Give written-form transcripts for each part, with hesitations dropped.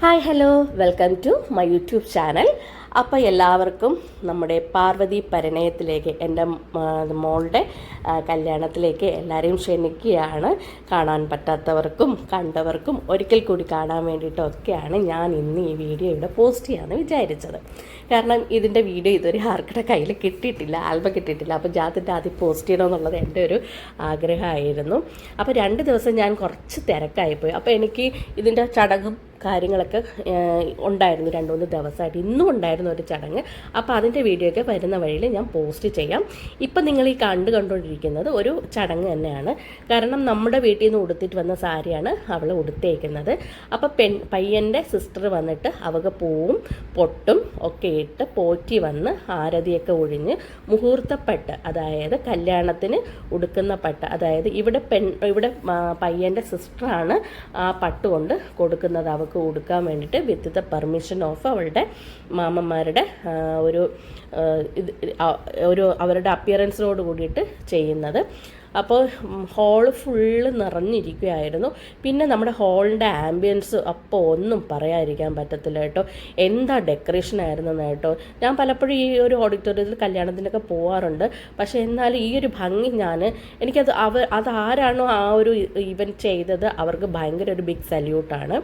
Hi hello welcome to my YouTube channel. അപ്പോൾ എല്ലാവർക്കും നമ്മുടെ പാർവതി പരിണയത്തിലേക്ക് എൻ്റെ മോളുടെ കല്യാണത്തിലേക്ക് എല്ലാവരെയും ക്ഷണിക്കുകയാണ്. കാണാൻ പറ്റാത്തവർക്കും കണ്ടവർക്കും ഒരിക്കൽ കൂടി കാണാൻ വേണ്ടിയിട്ടൊക്കെയാണ് ഞാൻ ഇന്ന് ഈ വീഡിയോ ഇവിടെ പോസ്റ്റ് ചെയ്യാമെന്ന് വിചാരിച്ചത്. കാരണം ഇതിൻ്റെ വീഡിയോ ഇതുവരെ ആർക്കിടെ കയ്യിൽ കിട്ടിയിട്ടില്ല, ആൽബം കിട്ടിയിട്ടില്ല. അപ്പോൾ ജാതിൻ്റെ ആദ്യം പോസ്റ്റ് ചെയ്യണമെന്നുള്ളത് എൻ്റെ ഒരു ആഗ്രഹമായിരുന്നു. അപ്പോൾ 2 ദിവസം ഞാൻ കുറച്ച് തിരക്കായിപ്പോയി. അപ്പോൾ എനിക്ക് ഇതിൻ്റെ ചടങ്ങും കാര്യങ്ങളൊക്കെ ഉണ്ടായിരുന്നു 2-3 ദിവസമായിട്ട്. ഇന്നും ഉണ്ടായിരുന്നു ഒരു ചടങ്ങ്. അപ്പോൾ അതിൻ്റെ വീഡിയോ ഒക്കെ വരുന്ന വഴിയിൽ ഞാൻ പോസ്റ്റ് ചെയ്യാം. ഇപ്പം നിങ്ങൾ ഈ കണ്ടുകൊണ്ടിരിക്കുന്നത് ഒരു ചടങ്ങ് തന്നെയാണ്. കാരണം നമ്മുടെ വീട്ടിൽ നിന്ന് ഉടുത്തിട്ട് വന്ന സാരിയാണ് അവൾ ഉടുത്തേക്കുന്നത്. അപ്പോൾ പയ്യൻ്റെ സിസ്റ്റർ വന്നിട്ട് അവൾക്ക് പൂവും പൊട്ടും ഒക്കെ ഇട്ട് പോറ്റി വന്ന് ആരതിയൊക്കെ ഒഴിഞ്ഞ് മുഹൂർത്തപ്പട്ട്, അതായത് കല്യാണത്തിന് ഉടുക്കുന്ന പട്ട്, അതായത് ഇവിടെ പയ്യൻ്റെ സിസ്റ്ററാണ് ആ പട്ട് കൊണ്ട് കൊടുക്കുന്നത് അവൾക്ക് കൊടുക്കാൻ വേണ്ടിയിട്ട്, വിത്ത് ദ പെർമിഷൻ ഓഫ് അവളുടെ മാമന്മാരുടെ ഒരു അവരുടെ അപ്പിയറൻസിനോട് കൂടിയിട്ട് ചെയ്യുന്നത്. അപ്പോൾ ഹോള് ഫുള്ള് നിറഞ്ഞിരിക്കുകയായിരുന്നു. പിന്നെ നമ്മുടെ ഹോളിൻ്റെ ആംബിയൻസ് അപ്പോൾ ഒന്നും പറയാതിരിക്കാൻ പറ്റത്തില്ല കേട്ടോ. എന്താ ഡെക്കറേഷൻ ആയിരുന്നു കേട്ടോ. ഞാൻ പലപ്പോഴും ഈ ഒരു ഓഡിറ്റോറിയത്തിൽ കല്യാണത്തിനൊക്കെ പോകാറുണ്ട്. പക്ഷേ എന്നാലും ഈ ഒരു ഭംഗി എനിക്കത് അതാരാണോ ആ ഒരു ഇവൻറ്റ് ചെയ്തത് അവർക്ക് ഭയങ്കര ഒരു ബിഗ് സല്യൂട്ടാണ്.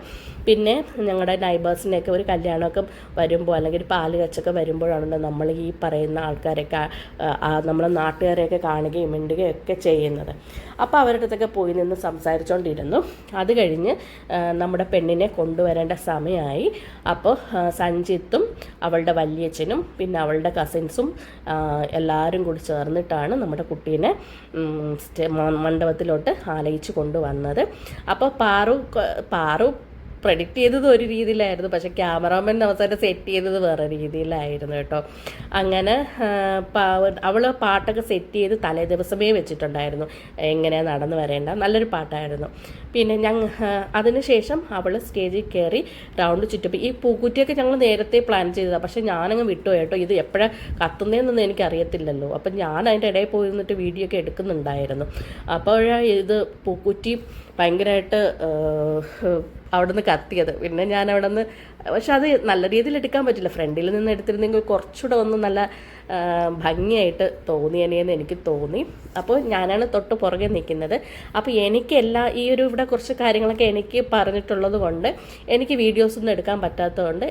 പിന്നെ ഞങ്ങളുടെ നൈബേഴ്സിനെയൊക്കെ ഒരു കല്യാണമൊക്കെ വരുമ്പോൾ അല്ലെങ്കിൽ ഒരു പാല് കച്ചൊക്കെ വരുമ്പോഴാണല്ലോ നമ്മൾ ഈ പറയുന്ന ആൾക്കാരൊക്കെ നമ്മളെ നാട്ടുകാരെയൊക്കെ കാണുകയും മിണ്ടുകയും ഒക്കെ ചെയ്യുന്നത്. അപ്പോൾ അവരുടെ അടുത്തൊക്കെ പോയി നിന്ന് സംസാരിച്ചുകൊണ്ടിരുന്നു. അത് കഴിഞ്ഞ് നമ്മുടെ പെണ്ണിനെ കൊണ്ടുവരേണ്ട സമയമായി. അപ്പോൾ സഞ്ജിത്തും അവളുടെ വല്യച്ഛനും പിന്നെ അവളുടെ കസിൻസും എല്ലാവരും കൂടി ചേർന്നിട്ടാണ് നമ്മുടെ കുട്ടീനെ മണ്ഡപത്തിലോട്ട് ആലയിച്ച് കൊണ്ടുവന്നത്. അപ്പോൾ പാറു പ്രഡിക്റ്റ് ചെയ്തത് ഒരു രീതിയിലായിരുന്നു, പക്ഷേ ക്യാമറാമാൻ അവസാനം സെറ്റ് ചെയ്തത് വേറെ രീതിയിലായിരുന്നു കേട്ടോ. അങ്ങനെ അവൾ പാട്ടൊക്കെ സെറ്റ് ചെയ്ത് തലേ ദിവസമേ വെച്ചിട്ടുണ്ടായിരുന്നു എങ്ങനെയാണ് നടന്നു വരേണ്ട. നല്ലൊരു പാട്ടായിരുന്നു. പിന്നെ അതിനുശേഷം അവൾ സ്റ്റേജിൽ കയറി റൗണ്ട് ചുറ്റപ്പോൾ ഈ പൂക്കുറ്റിയൊക്കെ ഞങ്ങൾ നേരത്തെ പ്ലാൻ ചെയ്തതാണ്. പക്ഷേ ഞാനങ്ങ് വിട്ടു കേട്ടോ. ഇത് എപ്പോഴാണ് കത്തുന്നതെന്നൊന്നും എനിക്കറിയത്തില്ലല്ലോ. അപ്പം ഞാൻ അതിൻ്റെ ഇടയിൽ പോയി നിന്നിട്ട് വീഡിയോ ഒക്കെ എടുക്കുന്നുണ്ടായിരുന്നു. അപ്പോഴാണ് ഇത് പൂക്കുറ്റി ഭയങ്കരമായിട്ട് അവിടെ നിന്ന് കത്തിയത്. പിന്നെ ഞാൻ അവിടെ നിന്ന്, പക്ഷെ അത് നല്ല രീതിയിൽ എടുക്കാൻ പറ്റില്ല. ഫ്രണ്ടിൽ നിന്ന് എടുത്തിരുന്നെങ്കിൽ കുറച്ചുകൂടെ ഒന്ന് നല്ല ഭംഗിയായിട്ട് തോന്നിയനെന്ന് എനിക്ക് തോന്നി. അപ്പോൾ ഞാനാണ് തൊട്ട് പുറകെ നിൽക്കുന്നത്. അപ്പോൾ ഈ ഇവിടെ കുറച്ച് കാര്യങ്ങളൊക്കെ എനിക്ക് പറഞ്ഞിട്ടുള്ളത് കൊണ്ട് എനിക്ക് വീഡിയോസൊന്നും എടുക്കാൻ പറ്റാത്തതുകൊണ്ട്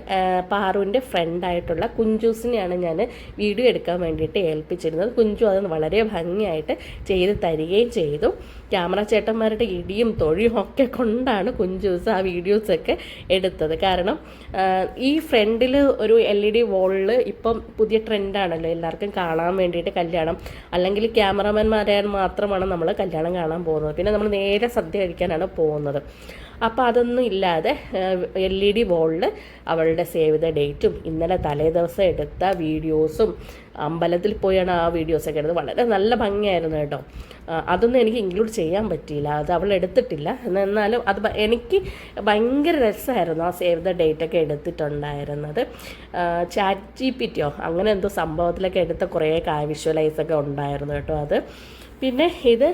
പാറുവിൻ്റെ ഫ്രണ്ടായിട്ടുള്ള കുഞ്ചൂസിനെയാണ് ഞാൻ വീഡിയോ എടുക്കാൻ വേണ്ടിയിട്ട് ഏൽപ്പിച്ചിരുന്നത്. കുഞ്ചു അത് വളരെ ഭംഗിയായിട്ട് ചെയ്ത് തരികയും ചെയ്തു. ക്യാമറ ചേട്ടന്മാരുടെ ഇടിയും തൊഴിയും ഒക്കെ കൊണ്ടാണ് കുഞ്ചൂസ് ആ വീഡിയോസൊക്കെ എടുത്തത്. കാരണം ഈ ഫ്രണ്ടിൽ ഒരു LED വോളിൽ ഇപ്പം പുതിയ ട്രെൻഡാണല്ലോ എല്ലാവർക്കും കാണാൻ വേണ്ടിയിട്ട് കല്യാണം. അല്ലെങ്കിൽ ക്യാമറമാൻമാരെ മാത്രമാണ് നമ്മൾ കല്യാണം കാണാൻ പോകുന്നത്. പിന്നെ നമ്മൾ നേരെ സദ്യ കഴിക്കാനാണ് പോകുന്നത്. അപ്പോൾ അതൊന്നും ഇല്ലാതെ LED വോളിൽ അവളുടെ സേവ് ദ ഡേറ്റും ഇന്നലെ തലേ ദിവസം എടുത്ത വീഡിയോസും അമ്പലത്തിൽ പോയാണ് ആ വീഡിയോസൊക്കെ എടുത്തത്. വളരെ നല്ല ഭംഗിയായിരുന്നു കേട്ടോ. അതൊന്നും എനിക്ക് ഇൻക്ലൂഡ് ചെയ്യാൻ പറ്റിയില്ല, അത് അവൾ എടുത്തിട്ടില്ല. എന്നാലും അത് എനിക്ക് ഭയങ്കര രസമായിരുന്നു ആ സേവ് ദ ഡേറ്റൊക്കെ എടുത്തിട്ടുണ്ടായിരുന്നത്. ChatGPT അങ്ങനെ എന്തോ സംഭവത്തിലൊക്കെ എടുത്ത കുറേ വിഷ്വലൈസൊക്കെ ഉണ്ടായിരുന്നു കേട്ടോ അത്. പിന്നെ ഇത്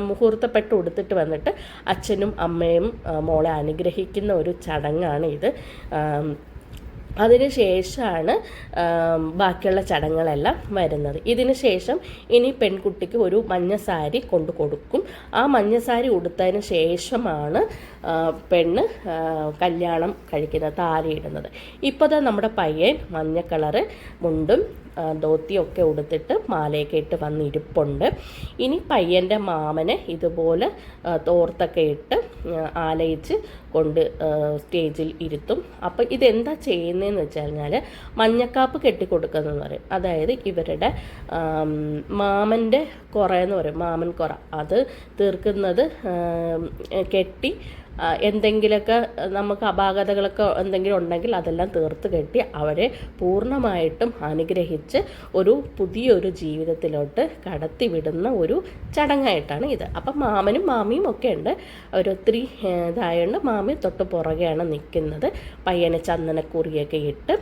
മുഹൂർത്തപ്പെട്ട് ഉടുത്തിട്ട് വന്നിട്ട് അച്ഛനും അമ്മയും മോളെ അനുഗ്രഹിക്കുന്ന ഒരു ചടങ്ങാണ് ഇത്. അതിന് ശേഷമാണ് ബാക്കിയുള്ള ചടങ്ങുകളെല്ലാം വരുന്നത്. ഇതിന് ശേഷം ഇനി പെൺകുട്ടിക്ക് ഒരു മഞ്ഞ സാരി കൊണ്ടു കൊടുക്കും. ആ മഞ്ഞ സാരി ഉടുത്തതിന് ശേഷമാണ് പെണ്ണ് കല്യാണം കഴിക്കുന്നത്, താലിയിടുന്നത്. ഇപ്പോൾ നമ്മുടെ പയ്യൻ മഞ്ഞ കളറ് മുണ്ടും ധോത്തിയൊക്കെ ഉടുത്തിട്ട് മാലയൊക്കെ ഇട്ട് വന്നിരിപ്പുണ്ട്. ഇനി പയ്യൻ്റെ മാമനെ ഇതുപോലെ തോർത്തൊക്കെ ഇട്ട് ആലയിച്ച് കൊണ്ട് സ്റ്റേജിൽ ഇരുത്തും. അപ്പോൾ ഇതെന്താ ചെയ്യുന്നതെന്ന് വെച്ച് കഴിഞ്ഞാൽ മഞ്ഞക്കാപ്പ് കെട്ടിക്കൊടുക്കുന്നതെന്ന് പറയും. അതായത് ഇവരുടെ മാമൻ്റെ കുറയെന്ന് പറയും, മാമൻ കുറ, അത് തീർക്കുന്നത് കെട്ടി എന്തെങ്കിലുമൊക്കെ നമുക്ക് അപാകതകളൊക്കെ എന്തെങ്കിലും ഉണ്ടെങ്കിൽ അതെല്ലാം തീർത്ത് കെട്ടി അവരെ പൂർണ്ണമായിട്ടും അനുഗ്രഹിച്ച് ഒരു പുതിയൊരു ജീവിതത്തിലോട്ട് കടത്തിവിടുന്ന ഒരു ചടങ്ങായിട്ടാണ് ഇത്. അപ്പം മാമനും മാമിയും ഒക്കെ ഉണ്ട്. അവരൊത്തിരി ഇതായതുകൊണ്ട് മാമി തൊട്ട് പുറകെയാണ് നിൽക്കുന്നത്. പയ്യനെ ചന്ദനക്കുറിയൊക്കെ ഇട്ട്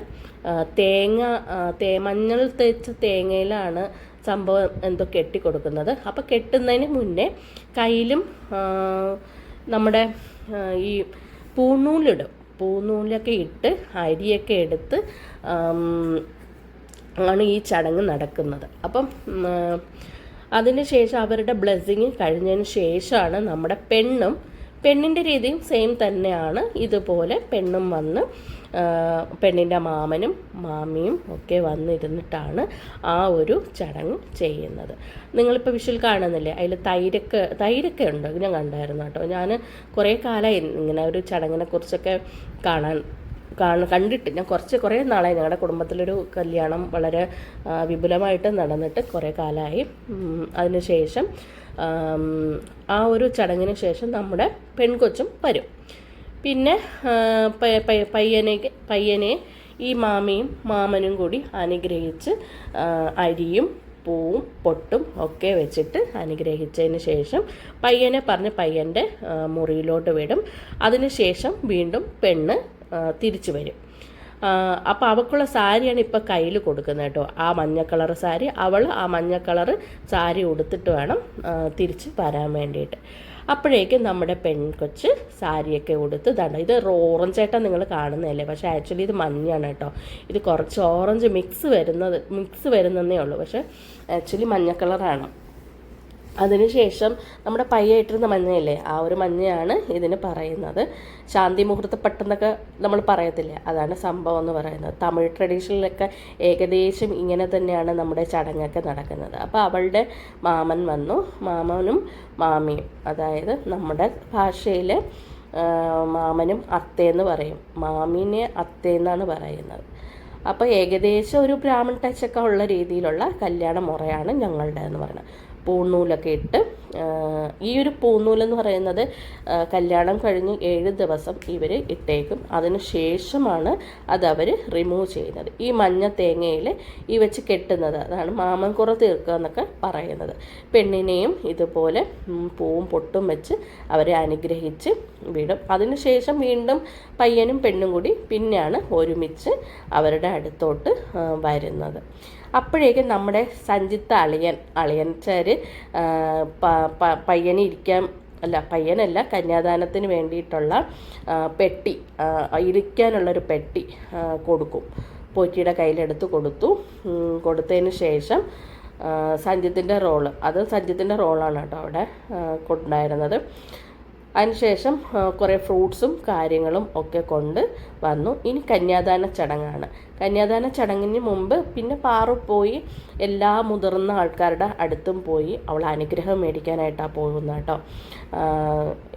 മഞ്ഞൾ തേച്ച തേങ്ങയിലാണ് സംഭവം എന്തോ കെട്ടിക്കൊടുക്കുന്നത്. അപ്പോൾ കെട്ടുന്നതിന് മുന്നേ കയ്യിലും നമ്മുടെ ഈ പൂണൂലിടും. പൂനൂലൊക്കെ ഇട്ട് അരിയൊക്കെ എടുത്ത് ആണ് ഈ ചടങ്ങ് നടക്കുന്നത്. അപ്പം അതിന് ശേഷം അവരുടെ ബ്ലെസ്സിങ് കഴിഞ്ഞതിന് ശേഷമാണ് നമ്മുടെ പെണ്ണിൻ്റെ രീതിയും സെയിം തന്നെയാണ്. ഇതുപോലെ പെണ്ണും വന്ന് പെണ്ണിൻ്റെ മാമനും മാമിയും ഒക്കെ വന്നിരുന്നിട്ടാണ് ആ ഒരു ചടങ്ങ് ചെയ്യുന്നത്. നിങ്ങളിപ്പോൾ വിഷ്വൽ കാണുന്നില്ലേ, അതിൽ തൈരൊക്കെ ഉണ്ട്, ഞാൻ കണ്ടായിരുന്നു കേട്ടോ. ഞാൻ കുറേ കാലമായി ഇങ്ങനെ ഒരു ചടങ്ങിനെ കുറിച്ചൊക്കെ കണ്ടിട്ട്. ഞാൻ കുറേ നാളായി. ഞങ്ങളുടെ കുടുംബത്തിലൊരു കല്യാണം വളരെ വിപുലമായിട്ട് നടന്നിട്ട് കുറേ കാലമായി. അതിനുശേഷം ആ ഒരു ചടങ്ങിന് ശേഷം നമ്മുടെ പെൺകൊച്ചും വരും. പിന്നെ പയ്യനെ ഈ മാമിയും മാമനും കൂടി അനുഗ്രഹിച്ച് അരിയും പൂവും പൊട്ടും ഒക്കെ വെച്ചിട്ട് അനുഗ്രഹിച്ചതിന് ശേഷം പയ്യനെ പറഞ്ഞ് പയ്യൻ്റെ മുറിയിലോട്ട് വിടും. അതിനുശേഷം വീണ്ടും പെണ്ണ് തിരിച്ചു വരും. അപ്പോൾ അവൾക്കുള്ള സാരിയാണ് ഇപ്പോൾ കയ്യിൽ കൊടുക്കുന്നത് കേട്ടോ, ആ മഞ്ഞ കളർ സാരി. അവൾ ആ മഞ്ഞ കളർ സാരി ഉടുത്തിട്ട് വേണം തിരിച്ച് വരാൻ വേണ്ടിയിട്ട്. അപ്പോഴേക്കും നമ്മുടെ പെൺകൊച്ച് സാരിയൊക്കെ ഉടുത്ത് ഇത് ഓറഞ്ചായിട്ടാണ് നിങ്ങൾ കാണുന്നതല്ലേ, പക്ഷേ ആക്ച്വലി ഇത് മഞ്ഞാണ് കേട്ടോ. ഇത് കുറച്ച് ഓറഞ്ച് മിക്സ് വരുന്നതേ ഉള്ളൂ, പക്ഷേ ആക്ച്വലി മഞ്ഞ കളറാണ്. അതിനുശേഷം നമ്മുടെ പയ്യായിട്ടിരുന്ന മഞ്ഞയില്ലേ, ആ ഒരു മഞ്ഞയാണ് ഇതിന് പറയുന്നത്. ശാന്തി മുഹൂർത്ത പട്ടെന്നൊക്കെ നമ്മൾ പറയത്തില്ലേ, അതാണ് സംഭവം എന്ന് പറയുന്നത്. തമിഴ് ട്രഡീഷനിലൊക്കെ ഏകദേശം ഇങ്ങനെ തന്നെയാണ് നമ്മുടെ ചടങ്ങൊക്കെ നടക്കുന്നത്. അപ്പോൾ അവളുടെ മാമൻ വന്നു, മാമനും മാമിയും, അതായത് നമ്മുടെ ഭാഷയിൽ മാമനും അത്തേന്ന് പറയും, മാമിനെ അത്തേന്നാണ് പറയുന്നത്. അപ്പോൾ ഏകദേശം ഒരു ബ്രാഹ്മൺ ടച്ചൊക്കെ ഉള്ള രീതിയിലുള്ള കല്യാണ മുറയാണ് ഞങ്ങളുടെ എന്ന് പറയുന്നത്. പൂന്നൂലൊക്കെ ഇട്ട്, ഈ ഒരു പൂന്നൂലെന്ന് പറയുന്നത് കല്യാണം കഴിഞ്ഞ് 7 ദിവസം ഇവർ ഇട്ടേക്കും. അതിന് ശേഷമാണ് അതവർ റിമൂവ് ചെയ്യുന്നത്. ഈ മഞ്ഞ തേങ്ങയിൽ ഈ വെച്ച് കെട്ടുന്നത്, അതാണ് മാമൻകുറ തീർക്കുക എന്നൊക്കെ പറയുന്നത്. പെണ്ണിനെയും ഇതുപോലെ പൂവും പൊട്ടും വെച്ച് അവരെ അനുഗ്രഹിച്ച് വിടും. അതിനുശേഷം വീണ്ടും പയ്യനും പെണ്ണും കൂടി പിന്നെയാണ് ഒരുമിച്ച് അവരുടെ അടുത്തോട്ട് വരുന്നത്. അപ്പോഴേക്കും നമ്മുടെ സഞ്ജിത്ത് അളിയൻച്ചാർ പയ്യനല്ല കന്യാദാനത്തിന് വേണ്ടിയിട്ടുള്ള പെട്ടി, ഇരിക്കാനുള്ളൊരു പെട്ടി കൊടുക്കും. പോറ്റിയുടെ കയ്യിലെടുത്ത് കൊടുത്തതിന് ശേഷം സഞ്ജിത്തിൻ്റെ റോളാണ് കേട്ടോ അവിടെ കൊണ്ടുണ്ടായിരുന്നത്. അതിനുശേഷം കുറേ ഫ്രൂട്ട്സും കാര്യങ്ങളും ഒക്കെ കൊണ്ട് വന്നു. ഇനി കന്യാദാന ചടങ്ങാണ്. കന്യാദാന ചടങ്ങിന് മുമ്പ് പിന്നെ പാറു പോയി എല്ലാ മുതിർന്ന ആൾക്കാരുടെ അടുത്തും പോയി അവൾ അനുഗ്രഹം മേടിക്കാനായിട്ടാണ് പോകുന്നത് കേട്ടോ.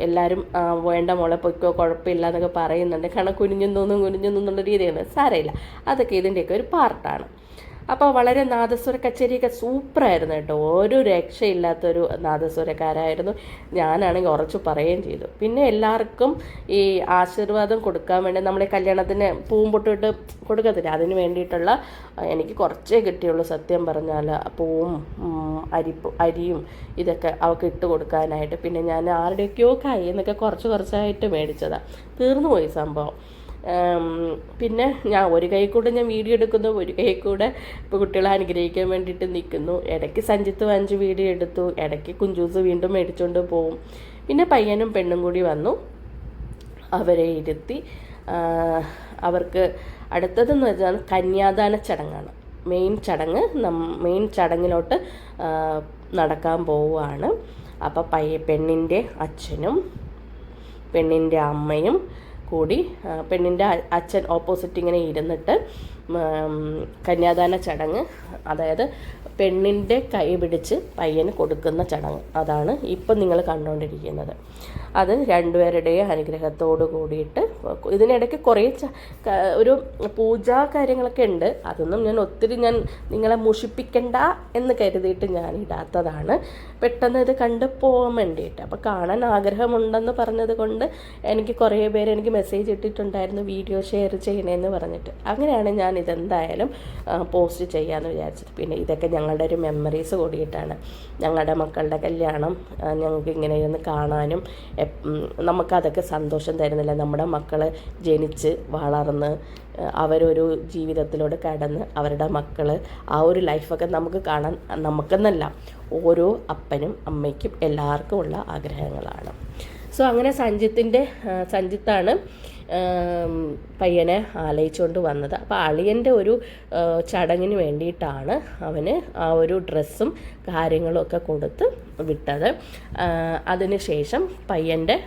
എല്ലാവരും വേണ്ട മോളെ പൊയ്ക്കോ, കുഴപ്പമില്ല എന്നൊക്കെ പറയുന്നുണ്ട്. കാരണം കുനിഞ്ഞെന്നുള്ള രീതിയാണ്. സാരമില്ല, അതൊക്കെ ഇതിൻ്റെയൊക്കെ ഒരു പാർട്ടാണ്. അപ്പോൾ വളരെ നാദസ്വര കച്ചേരിയൊക്കെ സൂപ്പറായിരുന്നു കേട്ടോ. ഒരു രക്ഷയില്ലാത്തൊരു നാദസ്വരക്കാരായിരുന്നു. ഞാനാണെങ്കിൽ ഉറച്ചു പറയുകയും ചെയ്തു. പിന്നെ എല്ലാവർക്കും ഈ ആശീർവാദം കൊടുക്കാൻ വേണ്ടി നമ്മളെ കല്യാണത്തിന് പൂവും പൊട്ടിട്ട് കൊടുക്കത്തില്ല, അതിന് വേണ്ടിയിട്ടുള്ള എനിക്ക് കുറച്ചേ കിട്ടിയുള്ളൂ സത്യം പറഞ്ഞാൽ. പൂവും അരിയും ഇതൊക്കെ അവൾക്ക് ഇട്ട് കൊടുക്കാനായിട്ട്. പിന്നെ ഞാൻ ആരുടെയൊക്കെയോ കയ്യിൽ നിന്നൊക്കെ കുറച്ചായിട്ട് മേടിച്ചതാണ്. തീർന്നു പോയി സംഭവം. പിന്നെ ഒരു കൈ കൂടെ ഞാൻ വീഡിയോ എടുക്കുന്നു, ഒരു കൈ കൂടെ ഇപ്പോൾ കുട്ടികളെ അനുഗ്രഹിക്കാൻ വേണ്ടിയിട്ട് നിൽക്കുന്നു. ഇടയ്ക്ക് സഞ്ജിത്ത് 5 വീഡിയോ എടുത്തു, ഇടയ്ക്ക് കുഞ്ചൂസ് വീണ്ടും മേടിച്ചുകൊണ്ട് പോവും. പിന്നെ പയ്യനും പെണ്ണും കൂടി വന്നു, അവരെ ഇരുത്തി. അവർക്ക് അടുത്തതെന്ന് വെച്ചാൽ കന്യാദാന ചടങ്ങാണ്. മെയിൻ ചടങ്ങിലോട്ട് നടക്കാൻ പോവുകയാണ്. അപ്പോൾ പെണ്ണിൻ്റെ അച്ഛനും പെണ്ണിൻ്റെ അമ്മയും കൂടി, പെണ്ണിൻ്റെ അച്ഛൻ ഓപ്പോസിറ്റ് ഇങ്ങനെ ഇരുന്നിട്ട് കന്യാദാന ചടങ്ങ്, അതായത് പെണ്ണിൻ്റെ കൈ പിടിച്ച് പയ്യന് കൊടുക്കുന്ന ചടങ്ങ്, അതാണ് ഇപ്പം നിങ്ങൾ കണ്ടുകൊണ്ടിരിക്കുന്നത്. അത് രണ്ടുപേരുടെയും അനുഗ്രഹത്തോട് കൂടിയിട്ട് ഇതിനിടയ്ക്ക് കുറേ ഒരു പൂജാ കാര്യങ്ങളൊക്കെ ഉണ്ട്. അതൊന്നും ഒത്തിരി നിങ്ങളെ മുഷിപ്പിക്കണ്ട എന്ന് കരുതിയിട്ട് ഞാൻ ഇടാത്തതാണ്. പെട്ടെന്ന് ഇത് കണ്ടു പോകാൻ വേണ്ടിയിട്ട്. അപ്പോൾ കാണാൻ ആഗ്രഹമുണ്ടെന്ന് പറഞ്ഞത് കൊണ്ട് എനിക്ക് കുറേ പേര് എനിക്ക് മെസ്സേജ് ഇട്ടിട്ടുണ്ടായിരുന്നു വീഡിയോ ഷെയർ ചെയ്യണമെന്ന് പറഞ്ഞിട്ട്. അങ്ങനെയാണ് ഞാൻ ഇതെന്തായാലും പോസ്റ്റ് ചെയ്യാമെന്ന് വിചാരിച്ചത്. പിന്നെ ഇതൊക്കെ ഞങ്ങളുടെ ഒരു മെമ്മറീസ് കൂടിയിട്ടാണ്. ഞങ്ങളുടെ മക്കളുടെ കല്യാണം ഞങ്ങൾക്ക് ഇങ്ങനെ ഇരുന്ന് കാണാനും നമുക്കതൊക്കെ സന്തോഷം തരുന്നില്ല. നമ്മുടെ മക്കൾ ജനിച്ച് വളർന്ന് അവരൊരു ജീവിതത്തിലൂടെ കടന്ന് അവരുടെ മക്കൾ ആ ഒരു ലൈഫൊക്കെ നമുക്ക് കാണാൻ, നമുക്കെന്നല്ല ഓരോ അപ്പനും അമ്മയ്ക്കും എല്ലാവർക്കും ഉള്ള ആഗ്രഹങ്ങളാണ്. സോ അങ്ങനെ സഞ്ജിത്താണ് പയ്യനെ ആലയിച്ചുകൊണ്ട് വന്നത്. അപ്പോൾ അളിയൻ്റെ ഒരു ചടങ്ങിന് വേണ്ടിയിട്ടാണ് അവന് ആ ഒരു ഡ്രസ്സും കാര്യങ്ങളും ഒക്കെ കൊടുത്ത് വിട്ടത്. അതിനുശേഷം പയ്യൻ്റെ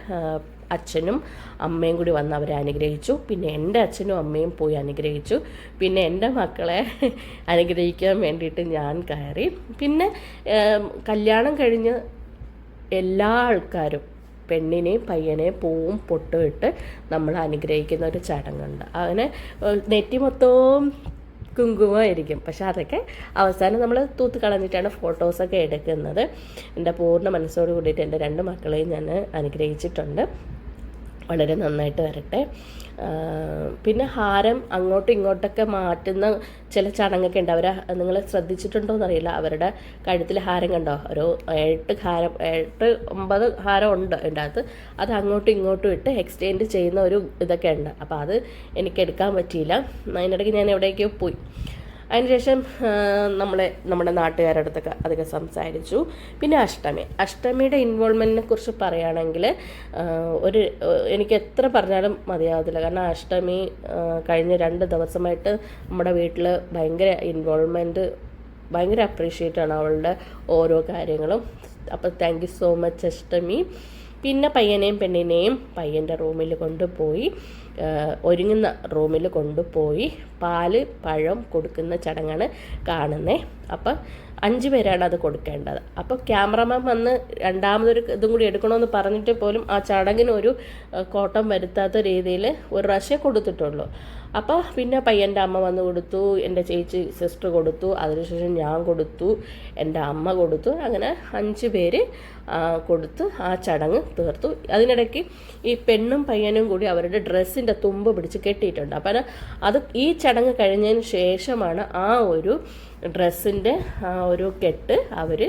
അച്ഛനും അമ്മയും കൂടി വന്ന് അവരെ അനുഗ്രഹിച്ചു. പിന്നെ എൻ്റെ അച്ഛനും അമ്മയും പോയി അനുഗ്രഹിച്ചു. പിന്നെ എൻ്റെ മക്കളെ അനുഗ്രഹിക്കാൻ വേണ്ടിയിട്ട് ഞാൻ കയറി. പിന്നെ കല്യാണം കഴിഞ്ഞ് എല്ലാ ആൾക്കാരും പെണ്ണിനെയും പയ്യനെയും പൂവും പൊട്ടും ഇട്ട് നമ്മൾ അനുഗ്രഹിക്കുന്ന ഒരു ചടങ്ങുണ്ട്. അങ്ങനെ നെറ്റി മൊത്തവും കുങ്കുമമായിരിക്കും. പക്ഷെ അതൊക്കെ അവസാനം നമ്മൾ തൂത്ത് കളഞ്ഞിട്ടാണ് ഫോട്ടോസൊക്കെ എടുക്കുന്നത്. എൻ്റെ പൂർണ്ണ മനസ്സോട് കൂടിയിട്ട് എൻ്റെ 2 മക്കളെയും ഞാൻ അനുഗ്രഹിച്ചിട്ടുണ്ട്. വളരെ നന്നായിട്ട് വരട്ടെ. പിന്നെ ഹാരം അങ്ങോട്ടും ഇങ്ങോട്ടൊക്കെ മാറ്റുന്ന ചില ചടങ്ങൊക്കെ ഉണ്ട്. നിങ്ങൾ ശ്രദ്ധിച്ചിട്ടുണ്ടോ എന്നറിയില്ല. അവരുടെ കഴുത്തിൽ ഹാരം കണ്ടോ, ഒരു 8-9 ഹാരം ഉണ്ട് എൻ്റെ അകത്ത്. അത് അങ്ങോട്ടും ഇങ്ങോട്ടും ഇട്ട് എക്സ്റ്റെൻഡ് ചെയ്യുന്ന ഒരു ഇതൊക്കെ ഉണ്ട്. അപ്പോൾ അത് എനിക്ക് എടുക്കാൻ പറ്റിയില്ല. അതിനിടയ്ക്ക് ഞാൻ എവിടേക്കോ പോയി. അതിനുശേഷം നമ്മുടെ നാട്ടുകാരുടെ അടുത്തൊക്കെ അതൊക്കെ സംസാരിച്ചു. പിന്നെ അഷ്ടമിയുടെ ഇൻവോൾവ്മെൻറ്റിനെ കുറിച്ച് പറയുകയാണെങ്കിൽ എനിക്ക് എത്ര പറഞ്ഞാലും മതിയാവത്തില്ല. കാരണം അഷ്ടമി കഴിഞ്ഞ 2 ദിവസമായിട്ട് നമ്മുടെ വീട്ടിൽ ഭയങ്കര ഇൻവോൾവ്മെൻറ്റ്, ഭയങ്കര അപ്രീഷിയേറ്റാണ് അവളുടെ ഓരോ കാര്യങ്ങളും. അപ്പോൾ താങ്ക് യു സോ മച്ച് അഷ്ടമി. പിന്നെ പയ്യനെയും പെണ്ണിനെയും പയ്യൻ്റെ റൂമിൽ കൊണ്ടുപോയി, ഒരുങ്ങുന്ന റൂമിൽ കൊണ്ടുപോയി പാല് പഴം കൊടുക്കുന്ന ചടങ്ങാണ് കാണുന്നത്. അപ്പം 5 പേരാണ് അത് കൊടുക്കേണ്ടത്. അപ്പോൾ ക്യാമറമാൻ വന്ന് രണ്ടാമതൊരു ഇതും കൂടി എടുക്കണമെന്ന് പറഞ്ഞിട്ട് പോലും ആ ചടങ്ങിന് ഒരു കോട്ടം വരുത്താത്ത രീതിയിൽ ഒരു പ്രാവശ്യം കൊടുത്തിട്ടുള്ളൂ. അപ്പോൾ പിന്നെ പയ്യൻ്റെ അമ്മ വന്ന് കൊടുത്തു, എൻ്റെ ചേച്ചി സിസ്റ്റർ കൊടുത്തു, അതിനുശേഷം ഞാൻ കൊടുത്തു, എൻ്റെ അമ്മ കൊടുത്തു. അങ്ങനെ 5 പേര് കൊടുത്ത് ആ ചടങ്ങ് തീർത്തു. അതിനിടയ്ക്ക് ഈ പെണ്ണും പയ്യനും കൂടി അവരുടെ ഡ്രസ്സിൻ്റെ തുമ്പ് പിടിച്ച് കെട്ടിയിട്ടുണ്ട്. അപ്പം അത് ഈ ചടങ്ങ് കഴിഞ്ഞതിന് ശേഷമാണ് ആ ഒരു ഡ്രസ്സിൻ്റെ ആ ഒരു കെട്ട് അവർ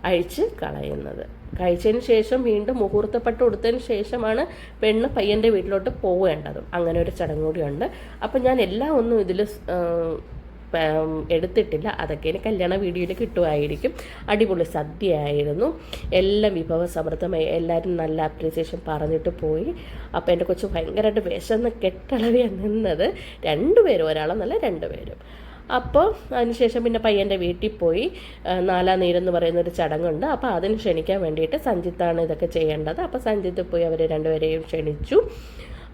അഴിച്ച് കളയുന്നത്. കഴിച്ചതിന് ശേഷം വീണ്ടും മുഹൂർത്തപ്പെട്ട് കൊടുത്തതിന് ശേഷമാണ് പെണ്ണ് പയ്യൻ്റെ വീട്ടിലോട്ട് പോവേണ്ടതും. അങ്ങനെ ഒരു ചടങ്ങ് കൂടിയുണ്ട്. അപ്പം ഞാൻ എല്ലാം ഒന്നും ഇതിൽ എടുത്തിട്ടില്ല. അതൊക്കെ ഇനി കല്യാണ വീഡിയോയിൽ കിട്ടുമായിരിക്കും. അടിപൊളി സദ്യയായിരുന്നു, എല്ലാം വിഭവസമൃദ്ധമായി, എല്ലാവരും നല്ല അപ്രീസിയേഷൻ പറഞ്ഞിട്ട് പോയി. അപ്പോൾ എൻ്റെ കൊച്ചു ഭയങ്കരമായിട്ട് വിശന്ന് കെട്ടളവിയാണ് നിന്നത്. 2 പേരും, ഒരാളെന്നല്ല 2 പേരും. അപ്പോൾ അതിനുശേഷം പിന്നെ പയ്യൻ്റെ വീട്ടിൽ പോയി 4 നീരെന്ന് പറയുന്നൊരു ചടങ്ങുണ്ട്. അപ്പോൾ അതിന് ക്ഷണിക്കാൻ വേണ്ടിയിട്ട് സഞ്ജിത്താണ് ഇതൊക്കെ ചെയ്യേണ്ടത്. അപ്പോൾ സഞ്ജിത്ത് പോയി അവരെ 2 പേരെയും ക്ഷണിച്ചു.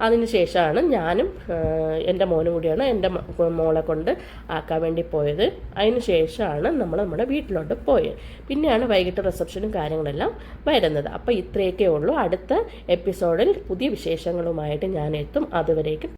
അതിന് ശേഷമാണ് ഞാനും എൻ്റെ മോനും കൂടിയാണ് എൻ്റെ മോളെ കൊണ്ട് ആക്കാൻ വേണ്ടി പോയത്. അതിന് ശേഷമാണ് നമ്മുടെ വീട്ടിലോട്ട് പോയത്. പിന്നെയാണ് വൈകിട്ട് റിസപ്ഷനും കാര്യങ്ങളെല്ലാം വരുന്നത്. അപ്പോൾ ഇത്രയൊക്കെ ഉള്ളൂ. അടുത്ത എപ്പിസോഡിൽ പുതിയ വിശേഷങ്ങളുമായിട്ട് ഞാൻ എത്തും. അതുവരേക്കും